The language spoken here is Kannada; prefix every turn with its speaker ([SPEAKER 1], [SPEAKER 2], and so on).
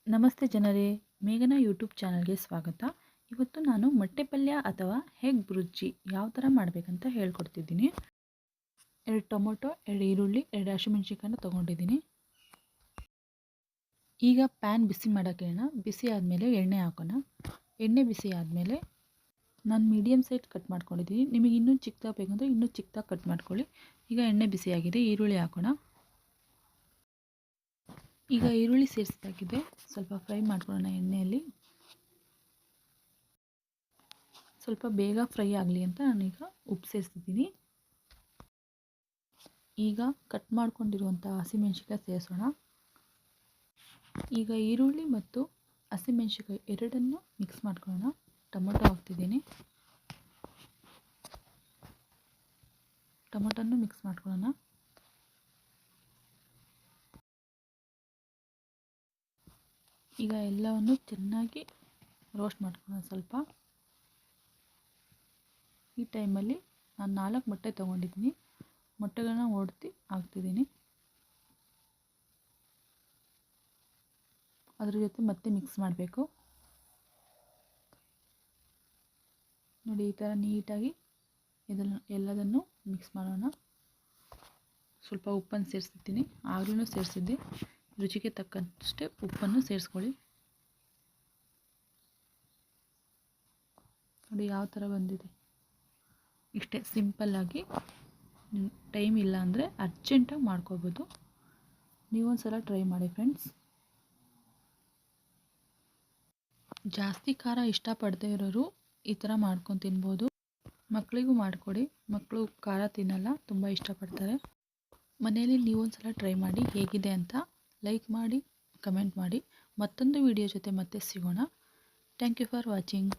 [SPEAKER 1] ನಮಸ್ತೆ ಜನರೇ, ಮೇಘನಾ ಯೂಟ್ಯೂಬ್ ಚಾನಲ್ಗೆ ಸ್ವಾಗತ. ಇವತ್ತು ನಾನು ಮೊಟ್ಟೆ ಪಲ್ಯ ಅಥವಾ ಎಗ್ ಬುರ್ಜಿ ಯಾವ ಥರ ಮಾಡಬೇಕಂತ ಹೇಳ್ಕೊಡ್ತಿದ್ದೀನಿ. 2 ಟೊಮೊಟೊ, 2 ಈರುಳ್ಳಿ, 2 ಹಸಿಮೆಣಸಿನ್ಕಾಯಿನ ತೊಗೊಂಡಿದ್ದೀನಿ. ಈಗ ಪ್ಯಾನ್ ಬಿಸಿ ಮಾಡೋಕ್ಕೆ ಬಿಸಿ ಆದಮೇಲೆ ಎಣ್ಣೆ ಹಾಕೋಣ. ಎಣ್ಣೆ ಬಿಸಿ ಆದಮೇಲೆ ನಾನು ಮೀಡಿಯಮ್ ಸೈಜ್ ಕಟ್ ಮಾಡ್ಕೊಂಡಿದ್ದೀನಿ. ನಿಮಗೆ ಇನ್ನೂ ಚಿಕ್ಕದಾಗಿ ಬೇಕಂದರೆ ಇನ್ನೂ ಚಿಕ್ಕದಾಗಿ ಕಟ್ ಮಾಡ್ಕೊಳ್ಳಿ. ಈಗ ಎಣ್ಣೆ ಬಿಸಿಯಾಗಿದೆ, ಈರುಳ್ಳಿ ಹಾಕೋಣ. ಈಗ ಈರುಳ್ಳಿ ಸೇರಿಸಿದಾಗಿದೆ, ಸ್ವಲ್ಪ ಫ್ರೈ ಮಾಡ್ಕೊಳ್ಳೋಣ ಎಣ್ಣೆಯಲ್ಲಿ. ಸ್ವಲ್ಪ ಬೇಗ ಫ್ರೈ ಆಗಲಿ ಅಂತ ನಾನೀಗ ಉಪ್ಪು ಸೇರಿಸಿದ್ದೀನಿ. ಈಗ ಕಟ್ ಮಾಡ್ಕೊಂಡಿರುವಂಥ ಹಸಿಮೆಣಸಿನ್ಕಾಯಿ ಸೇರಿಸೋಣ. ಈಗ ಈರುಳ್ಳಿ ಮತ್ತು ಹಸಿಮೆಣಸಿನ್ಕಾಯಿ ಎರಡನ್ನು ಮಿಕ್ಸ್ ಮಾಡ್ಕೊಳ್ಳೋಣ. ಟೊಮೊಟೊ ಹಾಕ್ತಿದ್ದೀನಿ. ಟೊಮೊಟೊನ್ನು ಮಿಕ್ಸ್ ಮಾಡ್ಕೊಳ್ಳೋಣ. ಈಗ ಎಲ್ಲವನ್ನು ಚೆನ್ನಾಗಿ ರೋಸ್ಟ್ ಮಾಡ್ಕೊಳ್ಳೋಣ ಸ್ವಲ್ಪ. ಈ ಟೈಮಲ್ಲಿ ನಾನು 4 ಮೊಟ್ಟೆ ತೊಗೊಂಡಿದ್ದೀನಿ. ಮೊಟ್ಟೆಗಳನ್ನ ಒಡೆದು ಹಾಕ್ತಿದ್ದೀನಿ. ಅದ್ರ ಜೊತೆ ಮತ್ತೆ ಮಿಕ್ಸ್ ಮಾಡಬೇಕು. ನೋಡಿ, ಈ ಥರ ನೀಟಾಗಿ ಎಲ್ಲದನ್ನು ಮಿಕ್ಸ್ ಮಾಡೋಣ. ಸ್ವಲ್ಪ ಉಪ್ಪನ್ನು ಸೇರಿಸ್ತಿದ್ದೀನಿ. ಆಗಲೂ ಸೇರಿಸಿದ್ದೆ. ರುಚಿಗೆ ತಕ್ಕಷ್ಟೇ ಉಪ್ಪನ್ನು ಸೇರಿಸ್ಕೊಳ್ಳಿ. ನೋಡಿ ಯಾವ ಥರ ಬಂದಿದೆ. ಇಷ್ಟೇ ಸಿಂಪಲ್ಲಾಗಿ. ಟೈಮ್ ಇಲ್ಲ ಅಂದರೆ ಅರ್ಜೆಂಟಾಗಿ ಮಾಡ್ಕೋಬೋದು. ನೀವೊಂದು ಸಲ ಟ್ರೈ ಮಾಡಿ ಫ್ರೆಂಡ್ಸ್. ಜಾಸ್ತಿ ಖಾರ ಇಷ್ಟಪಡದೇ ಇರೋರು ಈ ಥರ ಮಾಡ್ಕೊಂಡು ತಿನ್ಬೋದು. ಮಕ್ಕಳಿಗೂ ಮಾಡಿಕೊಡಿ. ಮಕ್ಕಳು ಖಾರ ತಿನ್ನಲ್ಲ, ತುಂಬ ಇಷ್ಟಪಡ್ತಾರೆ. ಮನೆಯಲ್ಲಿ ನೀವೊಂದು ಸಲ ಟ್ರೈ ಮಾಡಿ, ಹೇಗಿದೆ ಅಂತ ಲೈಕ್ ಮಾಡಿ, ಕಮೆಂಟ್ ಮಾಡಿ. ಮತ್ತೊಂದು ವಿಡಿಯೋ ಜೊತೆ ಮತ್ತೆ ಸಿಗೋಣ. Thank you for watching.